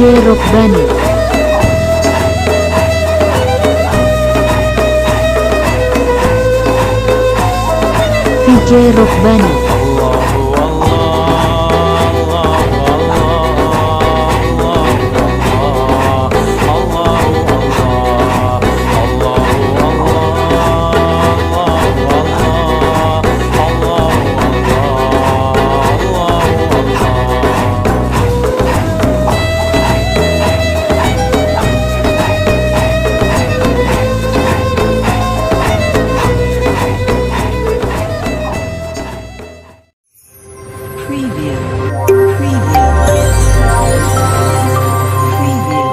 Robbani. VJ Robbani. Preview. Preview. Preview.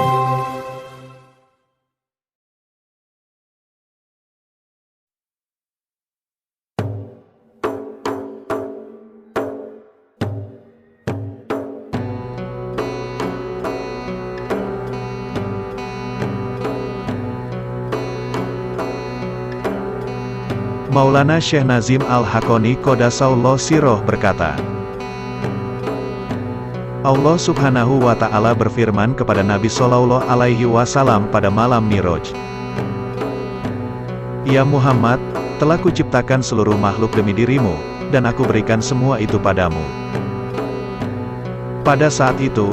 Maulana Syekh Nazim Al-Haqqani Qodassallahu Sirroh berkata, Allah Subhanahu wa Ta'ala berfirman kepada Nabi Shallallahu Alaihi Wasallam pada malam Miraj, Ya Muhammad, telah kuciptakan seluruh makhluk demi dirimu, dan aku berikan semua itu padamu. Pada saat itu,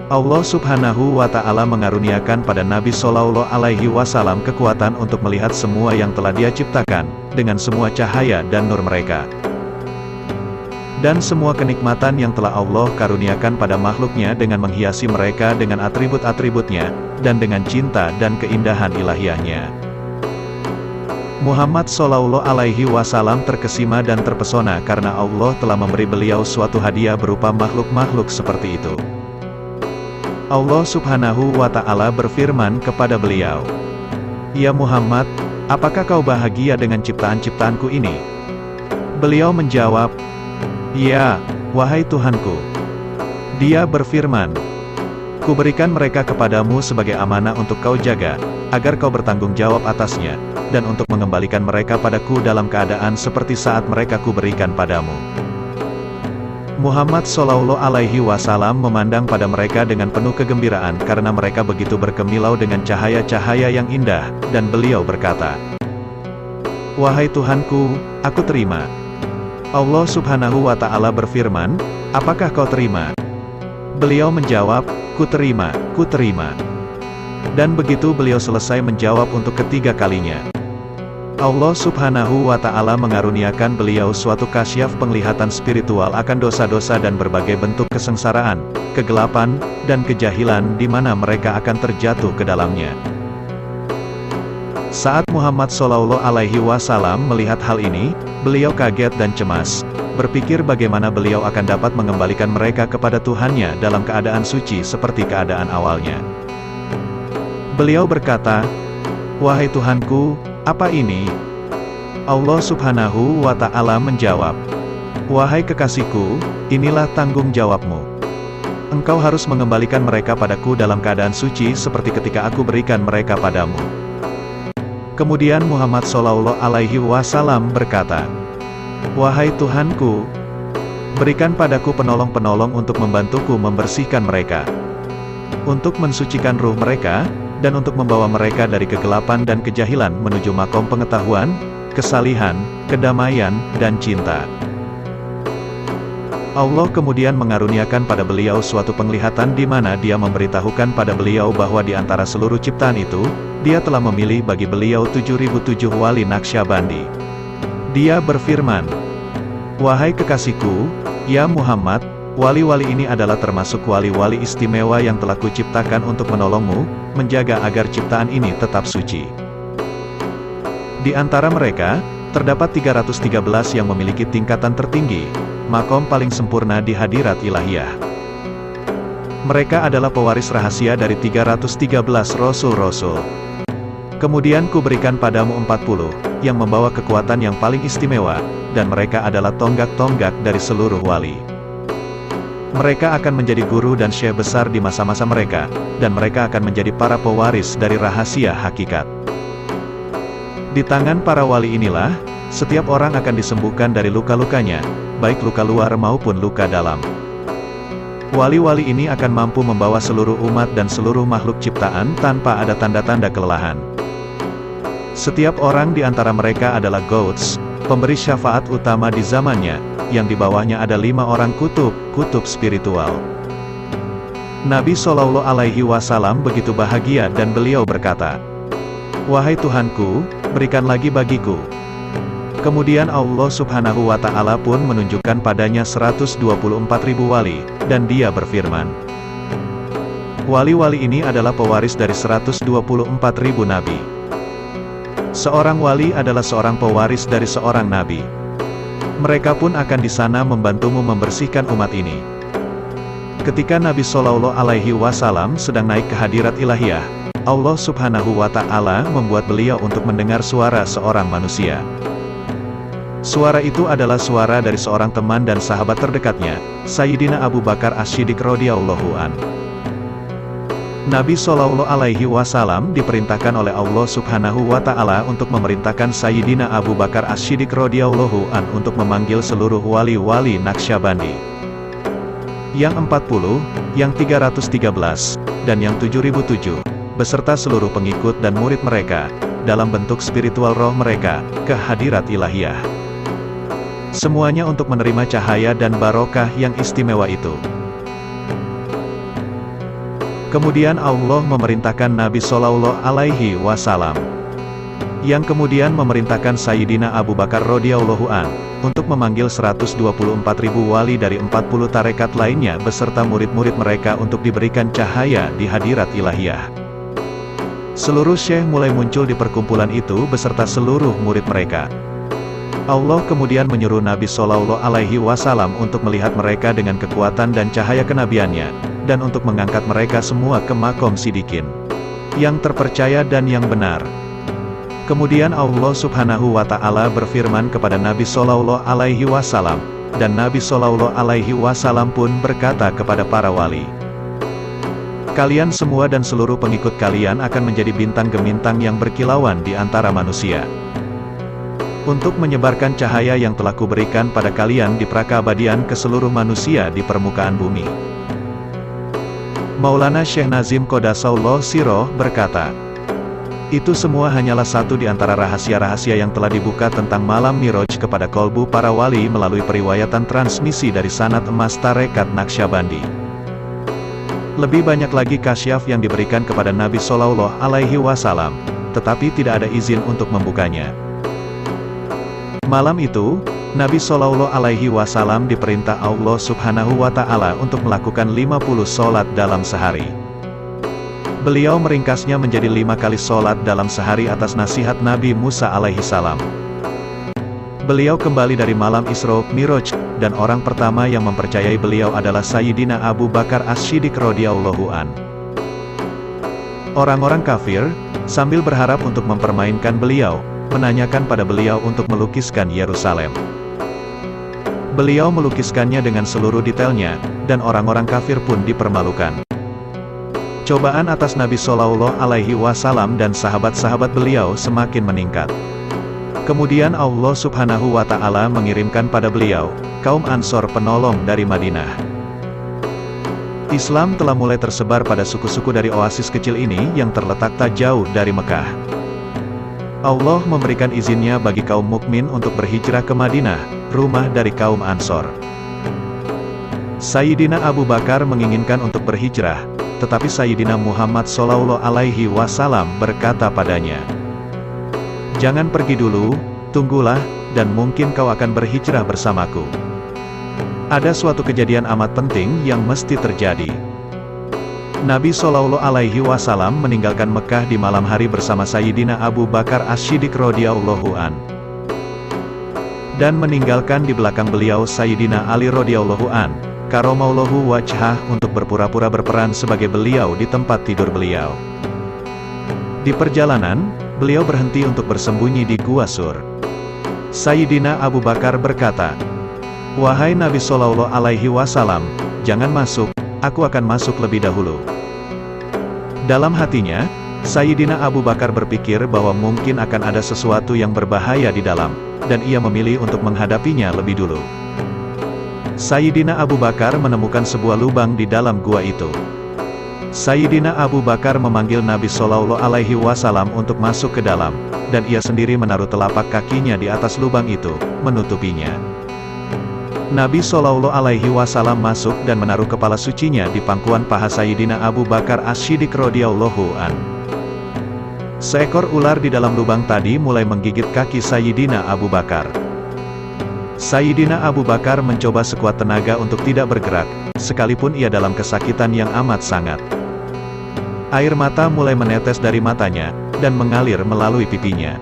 Allah Subhanahu wa Ta'ala mengaruniakan pada Nabi Shallallahu Alaihi Wasallam kekuatan untuk melihat semua yang telah Dia ciptakan, dengan semua cahaya dan nur mereka. Dan semua kenikmatan yang telah Allah karuniakan pada makhluknya dengan menghiasi mereka dengan atribut-atributnya, dan dengan cinta dan keindahan ilahiyahnya. Muhammad Shallallahu Alaihi Wasallam terkesima dan terpesona karena Allah telah memberi beliau suatu hadiah berupa makhluk-makhluk seperti itu. Allah Subhanahu wa Ta'ala berfirman kepada beliau, Ya Muhammad, apakah kau bahagia dengan ciptaan-ciptaanku ini? Beliau menjawab, Ya, wahai Tuhanku. Dia berfirman, Kuberikan mereka kepadamu sebagai amanah untuk kau jaga, agar kau bertanggung jawab atasnya, dan untuk mengembalikan mereka padaku dalam keadaan seperti saat mereka kuberikan padamu. Muhammad Shallallahu Alaihi Wasallam memandang pada mereka dengan penuh kegembiraan karena mereka begitu berkemilau dengan cahaya-cahaya yang indah, dan beliau berkata, Wahai Tuhanku, aku terima. Allah Subhanahu wa Ta'ala berfirman, apakah kau terima? Beliau menjawab, ku terima, ku terima. Dan begitu beliau selesai menjawab untuk ketiga kalinya, Allah Subhanahu wa Ta'ala mengaruniakan beliau suatu kasyaf penglihatan spiritual akan dosa-dosa dan berbagai bentuk kesengsaraan, kegelapan, dan kejahilan di mana mereka akan terjatuh ke dalamnya. Saat Muhammad Shallallahu Alaihi Wasallam melihat hal ini, beliau kaget dan cemas, berpikir bagaimana beliau akan dapat mengembalikan mereka kepada Tuhannya dalam keadaan suci seperti keadaan awalnya. Beliau berkata, Wahai Tuhanku, apa ini? Allah Subhanahu wa Ta'ala menjawab, Wahai kekasihku, inilah tanggung jawabmu. Engkau harus mengembalikan mereka padaku dalam keadaan suci seperti ketika aku berikan mereka padamu. Kemudian Muhammad Shallallahu Alaihi Wasallam berkata, Wahai Tuhanku, berikan padaku penolong-penolong untuk membantuku membersihkan mereka, untuk mensucikan ruh mereka, dan untuk membawa mereka dari kegelapan dan kejahilan menuju makom pengetahuan, kesalihan, kedamaian, dan cinta. Allah kemudian mengaruniakan pada beliau suatu penglihatan di mana Dia memberitahukan pada beliau bahwa di antara seluruh ciptaan itu, Dia telah memilih bagi beliau 7.007 wali Naqsyabandi. Dia berfirman, Wahai kekasihku, ya Muhammad, wali-wali ini adalah termasuk wali-wali istimewa yang telah kuciptakan untuk menolongmu, menjaga agar ciptaan ini tetap suci. Di antara mereka, terdapat 313 yang memiliki tingkatan tertinggi, makom paling sempurna di hadirat ilahiyah. Mereka adalah pewaris rahasia dari 313 rasul-rasul. Kemudian kuberikan padamu 40, yang membawa kekuatan yang paling istimewa, dan mereka adalah tonggak-tonggak dari seluruh wali. Mereka akan menjadi guru dan syekh besar di masa-masa mereka, dan mereka akan menjadi para pewaris dari rahasia hakikat. Di tangan para wali inilah, setiap orang akan disembuhkan dari luka-lukanya, baik luka luar maupun luka dalam. Wali-wali ini akan mampu membawa seluruh umat dan seluruh makhluk ciptaan tanpa ada tanda-tanda kelelahan. Setiap orang di antara mereka adalah Gouts, pemberi syafaat utama di zamannya, yang di bawahnya ada 5 orang kutub spiritual. Nabi Shallallahu Alaihi Wasallam begitu bahagia dan beliau berkata, "Wahai Tuhanku, berikan lagi bagiku." Kemudian Allah Subhanahu wa Ta'ala pun menunjukkan padanya 124.000 wali, dan dia berfirman, "Wali-wali ini adalah pewaris dari 124.000 nabi. Seorang wali adalah seorang pewaris dari seorang nabi. Mereka pun akan di sana membantumu membersihkan umat ini." Ketika Nabi Shallallahu Alaihi Wasallam sedang naik ke hadirat ilahiyah, Allah Subhanahu wa Ta'ala membuat beliau untuk mendengar suara seorang manusia. Suara itu adalah suara dari seorang teman dan sahabat terdekatnya, Sayyidina Abu Bakar As-Siddiq radhiyallahu an. Nabi Shallallahu Alaihi Wasallam diperintahkan oleh Allah Subhanahu wa Ta'ala untuk memerintahkan Sayyidina Abu Bakar As-Siddiq radhiyallahu an untuk memanggil seluruh wali-wali Naqsyabandi. Yang 40, yang 313, dan yang 7007, beserta seluruh pengikut dan murid mereka, dalam bentuk spiritual roh mereka, ke hadirat ilahiyah. Semuanya untuk menerima cahaya dan barokah yang istimewa itu. Kemudian Allah memerintahkan Nabi Shallallahu Alaihi Wasallam, yang kemudian memerintahkan Sayyidina Abu Bakar radhiyallahu an, untuk memanggil 124.000 wali dari 40 tarekat lainnya beserta murid-murid mereka untuk diberikan cahaya di hadirat ilahiyah. Seluruh syekh mulai muncul di perkumpulan itu beserta seluruh murid mereka. Allah kemudian menyuruh Nabi Shallallahu Alaihi Wasallam untuk melihat mereka dengan kekuatan dan cahaya kenabiannya, dan untuk mengangkat mereka semua ke makom Sidikin, yang terpercaya dan yang benar. Kemudian Allah Subhanahu wa Ta'ala berfirman kepada Nabi Shallallahu Alaihi Wasallam, dan Nabi Shallallahu Alaihi Wasallam pun berkata kepada para wali, "Kalian semua dan seluruh pengikut kalian akan menjadi bintang gemintang yang berkilauan di antara manusia, untuk menyebarkan cahaya yang telah kuberikan pada kalian di prakabadian ke seluruh manusia di permukaan bumi." Maulana Syekh Nazim Qodasahullah Siroh berkata, "Itu semua hanyalah satu di antara rahasia-rahasia yang telah dibuka tentang malam Miraj kepada kolbu para wali melalui periwayatan transmisi dari sanad emas tarekat Naqsyabandi. Lebih banyak lagi kasyaf yang diberikan kepada Nabi Shallallahu Alaihi Wasallam, tetapi tidak ada izin untuk membukanya. Malam itu, Nabi Shallallahu Alaihi Wasallam diperintah Allah Subhanahu wa Ta'ala untuk melakukan 50 sholat dalam sehari. Beliau meringkasnya menjadi 5 kali sholat dalam sehari atas nasihat Nabi Musa alaihi salam. Beliau kembali dari malam Isra Miraj, dan orang pertama yang mempercayai beliau adalah Sayyidina Abu Bakar As-Siddiq radhiyallahu an. Orang-orang kafir, sambil berharap untuk mempermainkan beliau, menanyakan pada beliau untuk melukiskan Yerusalem. Beliau melukiskannya dengan seluruh detailnya, dan orang-orang kafir pun dipermalukan. Cobaan atas Nabi Shallallahu Alaihi Wasallam dan sahabat-sahabat beliau semakin meningkat. Kemudian Allah Subhanahu wa Ta'ala mengirimkan pada beliau kaum Ansor penolong dari Madinah. Islam telah mulai tersebar pada suku-suku dari oasis kecil ini yang terletak tak jauh dari Mekah. Allah memberikan izinnya bagi kaum mukmin untuk berhijrah ke Madinah, rumah dari kaum Ansor. Sayyidina Abu Bakar menginginkan untuk berhijrah, tetapi Sayyidina Muhammad Shallallahu Alaihi Wasallam berkata padanya, "Jangan pergi dulu, tunggulah, dan mungkin kau akan berhijrah bersamaku. Ada suatu kejadian amat penting yang mesti terjadi." Nabi Shallallahu Alaihi Wasallam meninggalkan Mekah di malam hari bersama Sayyidina Abu Bakar As-Siddiq radhiyallahu an, dan meninggalkan di belakang beliau Sayyidina Ali radhiyallahu an, karomallahu wajhah, untuk berpura-pura berperan sebagai beliau di tempat tidur beliau. Di perjalanan, beliau berhenti untuk bersembunyi di Gua Sur. Sayyidina Abu Bakar berkata, "Wahai Nabi Shallallahu Alaihi Wasallam, jangan masuk, aku akan masuk lebih dahulu." Dalam hatinya, Sayyidina Abu Bakar berpikir bahwa mungkin akan ada sesuatu yang berbahaya di dalam, dan ia memilih untuk menghadapinya lebih dulu. Sayyidina Abu Bakar menemukan sebuah lubang di dalam gua itu. Sayyidina Abu Bakar memanggil Nabi Shallallahu Alaihi Wasallam untuk masuk ke dalam, dan ia sendiri menaruh telapak kakinya di atas lubang itu, menutupinya. Nabi Shallallahu Alaihi Wasallam masuk dan menaruh kepala sucinya di pangkuan paha Sayyidina Abu Bakar As-Siddiq radhiyallahu an. Seekor ular di dalam lubang tadi mulai menggigit kaki Sayyidina Abu Bakar. Sayyidina Abu Bakar mencoba sekuat tenaga untuk tidak bergerak, sekalipun ia dalam kesakitan yang amat sangat. Air mata mulai menetes dari matanya, dan mengalir melalui pipinya.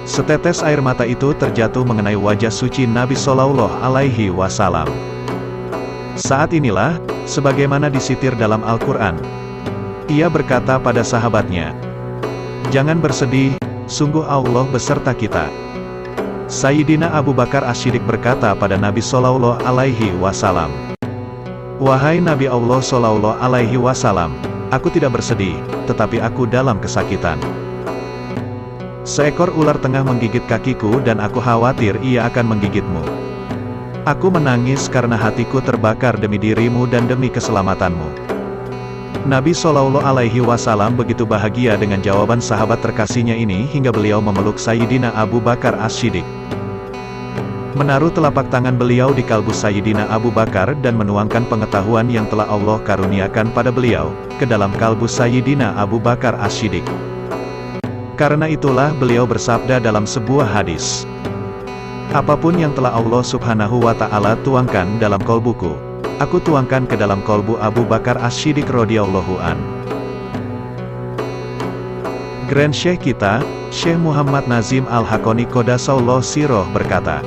Setetes air mata itu terjatuh mengenai wajah suci Nabi Shallallahu Alaihi Wasallam. Saat inilah, sebagaimana disitir dalam Al-Quran, ia berkata pada sahabatnya, "Jangan bersedih, sungguh Allah beserta kita." Sayyidina Abu Bakar As-Siddiq berkata pada Nabi Shallallahu Alaihi Wasallam, "Wahai Nabi Allah Shallallahu Alaihi Wasallam, aku tidak bersedih, tetapi aku dalam kesakitan. Seekor ular tengah menggigit kakiku dan aku khawatir ia akan menggigitmu. Aku menangis karena hatiku terbakar demi dirimu dan demi keselamatanmu." Nabi Shallallahu Alaihi Wasallam begitu bahagia dengan jawaban sahabat terkasihnya ini hingga beliau memeluk Sayyidina Abu Bakar As-Siddiq. Menaruh telapak tangan beliau di kalbu Sayyidina Abu Bakar dan menuangkan pengetahuan yang telah Allah karuniakan pada beliau, ke dalam kalbu Sayyidina Abu Bakar As-Siddiq. Karena itulah beliau bersabda dalam sebuah hadis, "Apapun yang telah Allah Subhanahu wa Ta'ala tuangkan dalam kolbuku, aku tuangkan ke dalam kolbu Abu Bakar As-Siddiq radhiyallahu an." Grand Syekh kita, Syekh Muhammad Nazim Al-Hakoni Qodasallahu Sirroh berkata,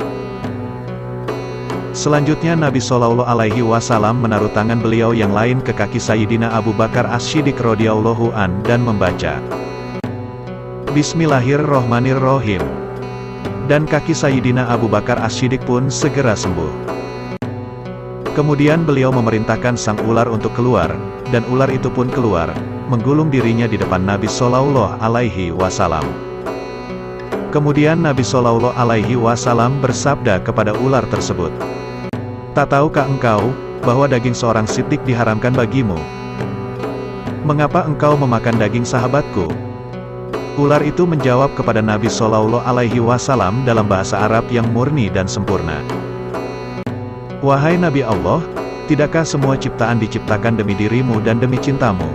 selanjutnya Nabi Shallallahu Alaihi Wasallam menaruh tangan beliau yang lain ke kaki Sayyidina Abu Bakar As-Siddiq radhiyallahu an dan membaca, "Bismillahirrohmanirrohim." Dan kaki Sayyidina Abu Bakar As-Siddiq pun segera sembuh. Kemudian beliau memerintahkan sang ular untuk keluar, dan ular itu pun keluar, menggulung dirinya di depan Nabi Shallallahu Alaihi Wasallam. Kemudian Nabi Shallallahu Alaihi Wasallam bersabda kepada ular tersebut, "Tak tahukah engkau, bahwa daging seorang siddiq diharamkan bagimu? Mengapa engkau memakan daging sahabatku?" Ular itu menjawab kepada Nabi Shallallahu Alaihi Wasallam dalam bahasa Arab yang murni dan sempurna, "Wahai Nabi Allah, tidakkah semua ciptaan diciptakan demi dirimu dan demi cintamu?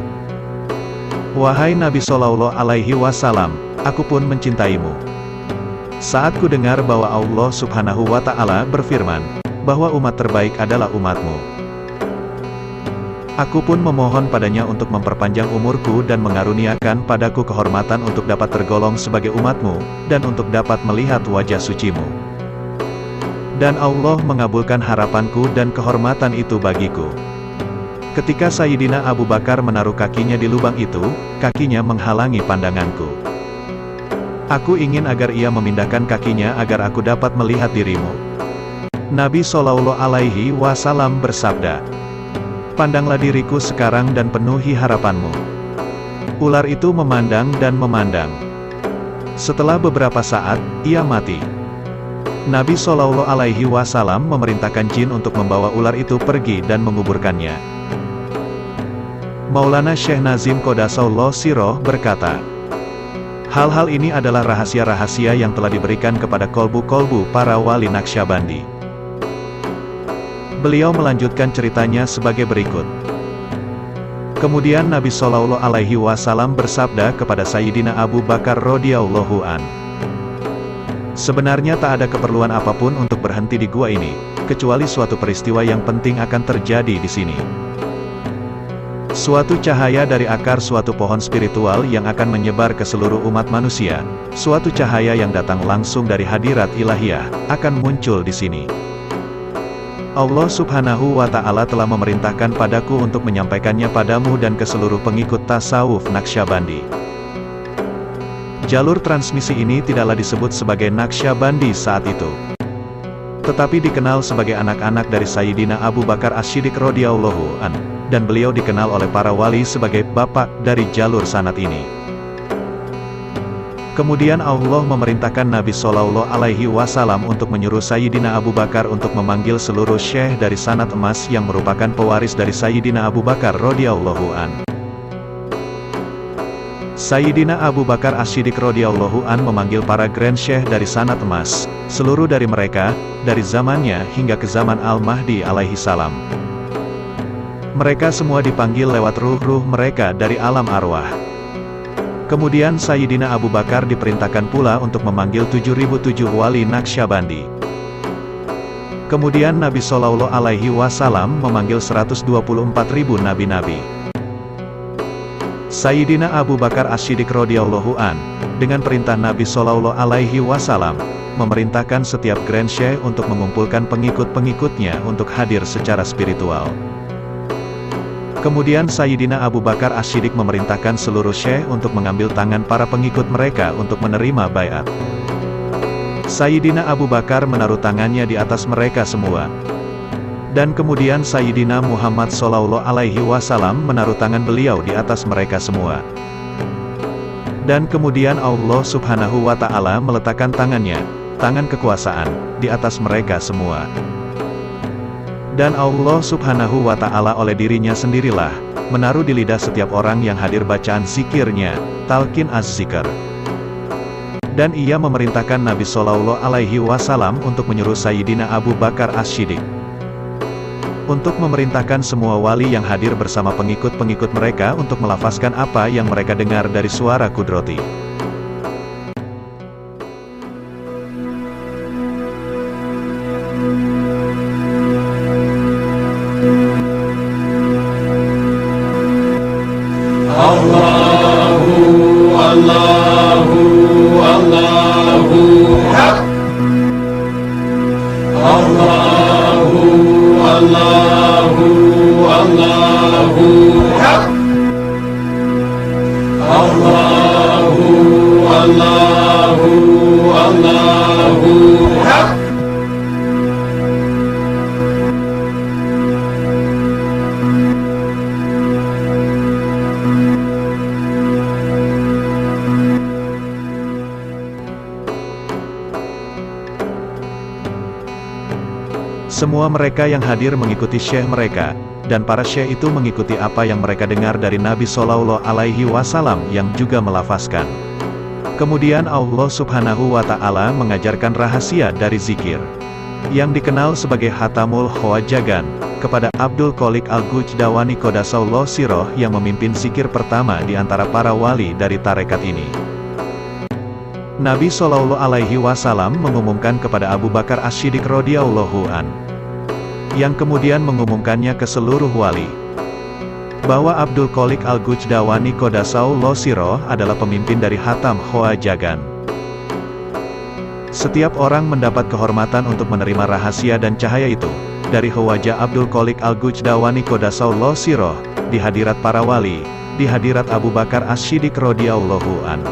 Wahai Nabi Shallallahu Alaihi Wasallam, aku pun mencintaimu. Saat ku dengar bahwa Allah Subhanahu wa Ta'ala berfirman, bahwa umat terbaik adalah umatmu, aku pun memohon padanya untuk memperpanjang umurku dan mengaruniakan padaku kehormatan untuk dapat tergolong sebagai umatmu, dan untuk dapat melihat wajah sucimu. Dan Allah mengabulkan harapanku dan kehormatan itu bagiku." Ketika Sayyidina Abu Bakar menaruh kakinya di lubang itu, kakinya menghalangi pandanganku. Aku ingin agar ia memindahkan kakinya agar aku dapat melihat dirimu. Nabi Shallallahu Alaihi Wasallam bersabda, "Pandanglah diriku sekarang dan penuhi harapanmu." Ular itu memandang dan memandang. Setelah beberapa saat, ia mati. Nabi Shallallahu Alaihi Wasallam memerintahkan jin untuk membawa ular itu pergi dan menguburkannya. Maulana Syekh Nazim Qodasallahu Sirroh berkata, hal-hal ini adalah rahasia-rahasia yang telah diberikan kepada kolbu-kolbu para wali Naqsyabandi. Beliau melanjutkan ceritanya sebagai berikut. Kemudian Nabi Shallallahu Alaihi Wasallam bersabda kepada Sayyidina Abu Bakar radhiyallahu an, "Sebenarnya tak ada keperluan apapun untuk berhenti di gua ini, kecuali suatu peristiwa yang penting akan terjadi di sini. Suatu cahaya dari akar suatu pohon spiritual yang akan menyebar ke seluruh umat manusia, suatu cahaya yang datang langsung dari hadirat ilahiyah, akan muncul di sini. Allah Subhanahu wa Ta'ala telah memerintahkan padaku untuk menyampaikannya padamu dan ke seluruh pengikut tasawuf Naqsyabandi. Jalur transmisi ini tidaklah disebut sebagai Naqsyabandi saat itu, tetapi dikenal sebagai anak-anak dari Sayyidina Abu Bakar As-Siddiq radhiyallahu an, dan beliau dikenal oleh para wali sebagai bapak dari jalur sanad ini. Kemudian Allah memerintahkan Nabi Shallallahu Alaihi Wasallam untuk menyuruh Sayyidina Abu Bakar untuk memanggil seluruh syekh dari sanad emas yang merupakan pewaris dari Sayyidina Abu Bakar radhiyallahu an. Sayyidina Abu Bakar As-Siddiq radhiyallahu an memanggil para grand syekh dari sanad emas, seluruh dari mereka, dari zamannya hingga ke zaman Al-Mahdi alaihi salam. Mereka semua dipanggil lewat ruh-ruh mereka dari alam arwah. Kemudian Sayyidina Abu Bakar diperintahkan pula untuk memanggil 7.007 wali Naqsyabandi. Kemudian Nabi Shallallahu Alaihi Wasallam memanggil 124.000 nabi-nabi. Sayyidina Abu Bakar As-Siddiq radhiyallahu an, dengan perintah Nabi Shallallahu Alaihi Wasallam, memerintahkan setiap grand syekh untuk mengumpulkan pengikut-pengikutnya untuk hadir secara spiritual. Kemudian Sayyidina Abu Bakar As-Siddiq memerintahkan seluruh syekh untuk mengambil tangan para pengikut mereka untuk menerima baiat. Sayyidina Abu Bakar menaruh tangannya di atas mereka semua. Dan kemudian Sayyidina Muhammad Shallallahu Alaihi Wasallam menaruh tangan beliau di atas mereka semua. Dan kemudian Allah Subhanahu wa Ta'ala meletakkan tangannya, tangan kekuasaan, di atas mereka semua. Dan Allah Subhanahu wa Ta'ala oleh dirinya sendirilah menaruh di lidah setiap orang yang hadir bacaan zikirnya, talqin az-zikr. Dan ia memerintahkan Nabi Shallallahu Alaihi Wasallam untuk menyuruh Sayyidina Abu Bakar As-Siddiq untuk memerintahkan semua wali yang hadir bersama pengikut-pengikut mereka untuk melafazkan apa yang mereka dengar dari suara Qudrati. Semua mereka yang hadir mengikuti syekh mereka, dan para syekh itu mengikuti apa yang mereka dengar dari Nabi Shallallahu Alaihi Wasallam yang juga melafazkan. Kemudian Allah Subhanahu wa Ta'ala mengajarkan rahasia dari zikir, yang dikenal sebagai Hatamul Khawajagan, kepada Abdul Qolik Al-Gujdawani Qodasallahu Sirroh yang memimpin zikir pertama di antara para wali dari tarekat ini. Nabi Shallallahu Alaihi Wasallam mengumumkan kepada Abu Bakar As-Siddiq radhiyallahu an, yang kemudian mengumumkannya ke seluruh wali, bahwa Abdul Qolik Al-Gujdawani Qodasallahu Sirroh adalah pemimpin dari Hatam Khawajagan. Setiap orang mendapat kehormatan untuk menerima rahasia dan cahaya itu, dari Khawaja Abdul Qolik Al-Gujdawani Qodasallahu Sirroh, di hadirat para wali, di hadirat Abu Bakar As-Siddiq radhiyallahu an,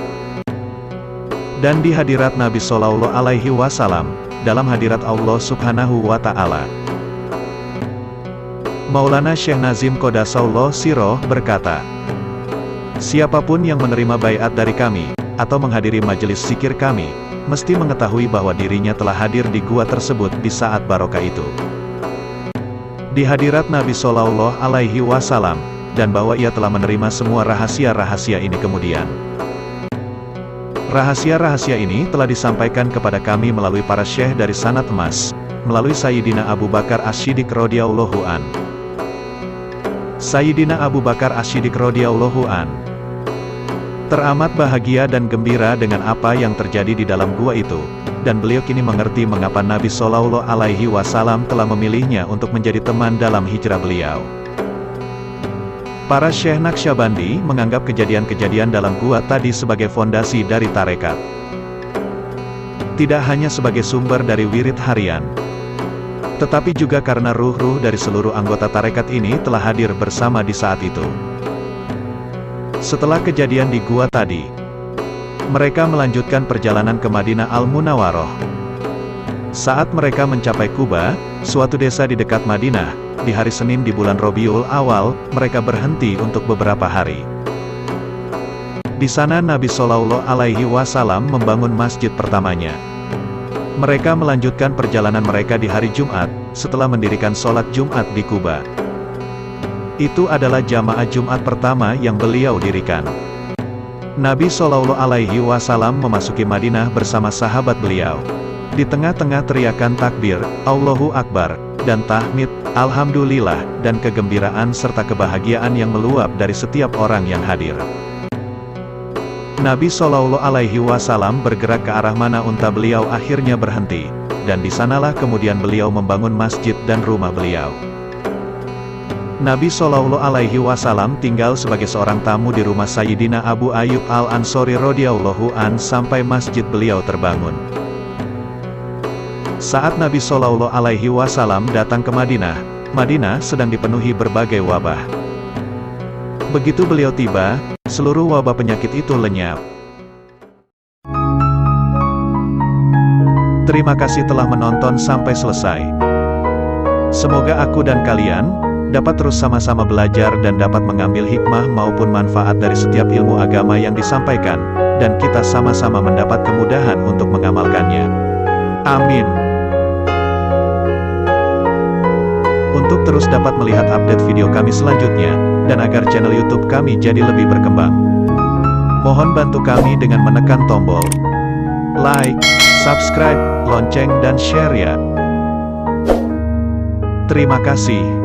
dan di hadirat Nabi Shallallahu Alaihi Wasallam, dalam hadirat Allah Subhanahu wa Ta'ala. Maulana Syekh Nazim Qodasallahu Sirroh berkata, siapapun yang menerima baiat dari kami, atau menghadiri majelis zikir kami, mesti mengetahui bahwa dirinya telah hadir di gua tersebut di saat barokah itu, di hadirat Nabi Shallallahu Alaihi Wasallam, dan bahwa ia telah menerima semua rahasia-rahasia ini kemudian. Rahasia-rahasia ini telah disampaikan kepada kami melalui para syekh dari sanad emas, melalui Sayyidina Abu Bakar As-Siddiq radhiyallahu an. Sayyidina Abu Bakar As-Siddiq radhiyallahu an teramat bahagia dan gembira dengan apa yang terjadi di dalam gua itu, dan beliau kini mengerti mengapa Nabi Shallallahu Alaihi Wasallam telah memilihnya untuk menjadi teman dalam hijrah beliau. Para syekh Naqsyabandi menganggap kejadian-kejadian dalam gua tadi sebagai fondasi dari tarekat, tidak hanya sebagai sumber dari wirid harian, tetapi juga karena ruh-ruh dari seluruh anggota tarekat ini telah hadir bersama di saat itu. Setelah kejadian di gua tadi, mereka melanjutkan perjalanan ke Madinah Al-Munawwaroh. Saat mereka mencapai Kuba, suatu desa di dekat Madinah, di hari Senin di bulan Rabiul Awal, mereka berhenti untuk beberapa hari. Di sana Nabi Shallallahu Alaihi Wasallam membangun masjid pertamanya. Mereka melanjutkan perjalanan mereka di hari Jumat, setelah mendirikan sholat Jumat di Kuba. Itu adalah jamaah Jumat pertama yang beliau dirikan. Nabi Shallallahu Alaihi Wasallam memasuki Madinah bersama sahabat beliau. Di tengah-tengah teriakan takbir, Allahu Akbar, dan tahmid, Alhamdulillah, dan kegembiraan serta kebahagiaan yang meluap dari setiap orang yang hadir. Nabi Shallallahu Alaihi Wasallam bergerak ke arah mana unta beliau akhirnya berhenti, dan di sanalah kemudian beliau membangun masjid dan rumah beliau. Nabi Shallallahu Alaihi Wasallam tinggal sebagai seorang tamu di rumah Sayyidina Abu Ayyub Al-Ansori radhiyallahu an sampai masjid beliau terbangun. Saat Nabi Shallallahu Alaihi Wasallam datang ke Madinah, Madinah sedang dipenuhi berbagai wabah. Begitu beliau tiba, seluruh wabah penyakit itu lenyap. Terima kasih telah menonton sampai selesai. Semoga aku dan kalian dapat terus sama-sama belajar dan dapat mengambil hikmah maupun manfaat dari setiap ilmu agama yang disampaikan, dan kita sama-sama mendapat kemudahan untuk mengamalkannya. Amin. Untuk terus dapat melihat update video kami selanjutnya, dan agar channel YouTube kami jadi lebih berkembang, mohon bantu kami dengan menekan tombol like, subscribe, lonceng dan share ya. Terima kasih.